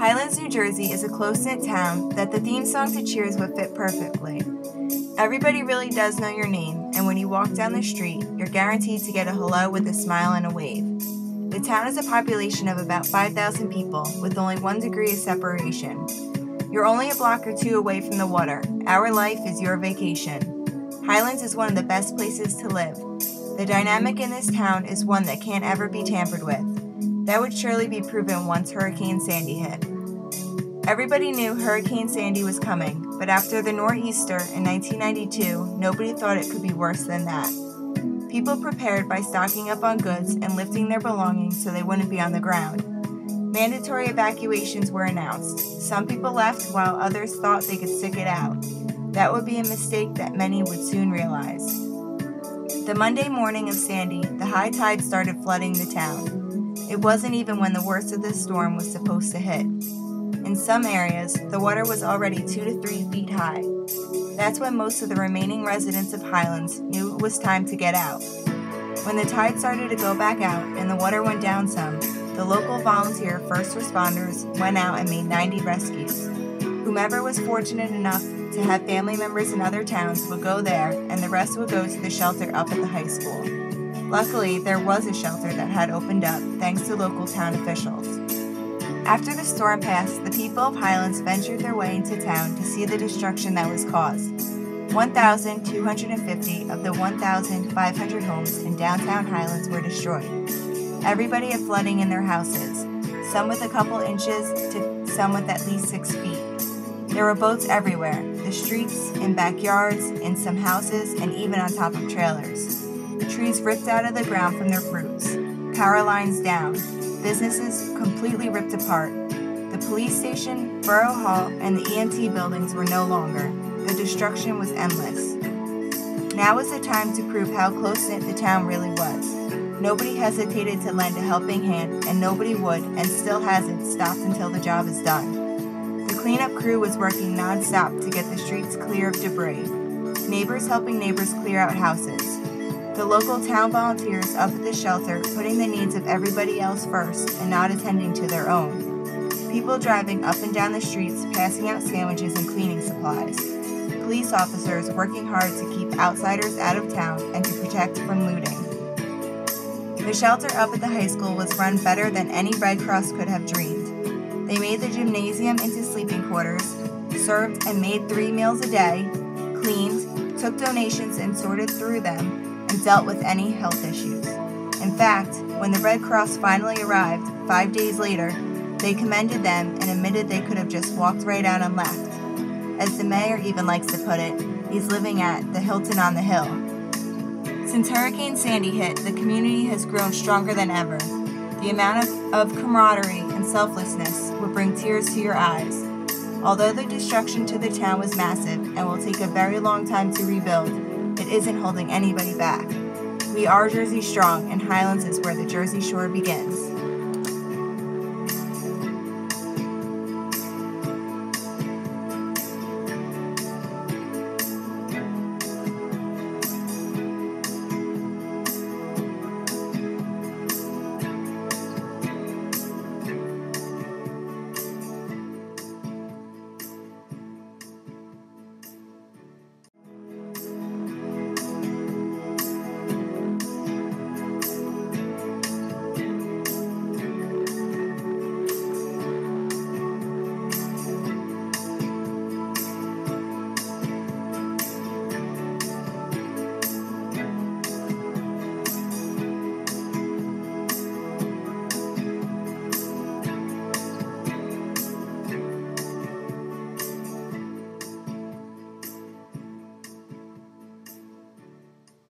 Highlands, New Jersey is a close-knit town that the theme song to Cheers would fit perfectly. Everybody really does know your name, and when you walk down the street, you're guaranteed to get a hello with a smile and a wave. The town has a population of about 5,000 people, with only 1 degree of separation. You're only a block or two away from the water. Our life is your vacation. Highlands is one of the best places to live. The dynamic in this town is one that can't ever be tampered with. That would surely be proven once Hurricane Sandy hit. Everybody knew Hurricane Sandy was coming, but after the nor'easter in 1992, nobody thought it could be worse than that. People prepared by stocking up on goods and lifting their belongings so they wouldn't be on the ground. Mandatory evacuations were announced. Some people left while others thought they could stick it out. That would be a mistake that many would soon realize. The Monday morning of Sandy, the high tide started flooding the town. It wasn't even when the worst of the storm was supposed to hit. In some areas, the water was already 2 to 3 feet high. That's when most of the remaining residents of Highlands knew it was time to get out. When the tide started to go back out and the water went down some, the local volunteer first responders went out and made 90 rescues. Whomever was fortunate enough to have family members in other towns would go there, and the rest would go to the shelter up at the high school. Luckily, there was a shelter that had opened up thanks to local town officials. After the storm passed, the people of Highlands ventured their way into town to see the destruction that was caused. 1,250 of the 1,500 homes in downtown Highlands were destroyed. Everybody had flooding in their houses, some with a couple inches to some with at least 6 feet. There were boats everywhere, the streets, in backyards, in some houses, and even on top of trailers. Trees ripped out of the ground from their roots, power lines down, businesses completely ripped apart. The police station, Borough Hall, and the EMT buildings were no longer. The destruction was endless. Now was the time to prove how close-knit the town really was. Nobody hesitated to lend a helping hand, and nobody would, and still hasn't, stopped until the job is done. The cleanup crew was working non-stop to get the streets clear of debris. Neighbors helping neighbors clear out houses. The local town volunteers up at the shelter putting the needs of everybody else first and not attending to their own. People driving up and down the streets passing out sandwiches and cleaning supplies. Police officers working hard to keep outsiders out of town and to protect from looting. The shelter up at the high school was run better than any Red Cross could have dreamed. They made the gymnasium into sleeping quarters, served and made 3 meals a day, cleaned, took donations and sorted through them, and dealt with any health issues. In fact, when the Red Cross finally arrived 5 days later, they commended them and admitted they could have just walked right out and left. As the mayor even likes to put it, he's living at the Hilton on the Hill. Since Hurricane Sandy hit, the community has grown stronger than ever. The amount of camaraderie and selflessness would bring tears to your eyes. Although the destruction to the town was massive and will take a very long time to rebuild, it isn't holding anybody back. We are Jersey strong, and Highlands is where the Jersey Shore begins.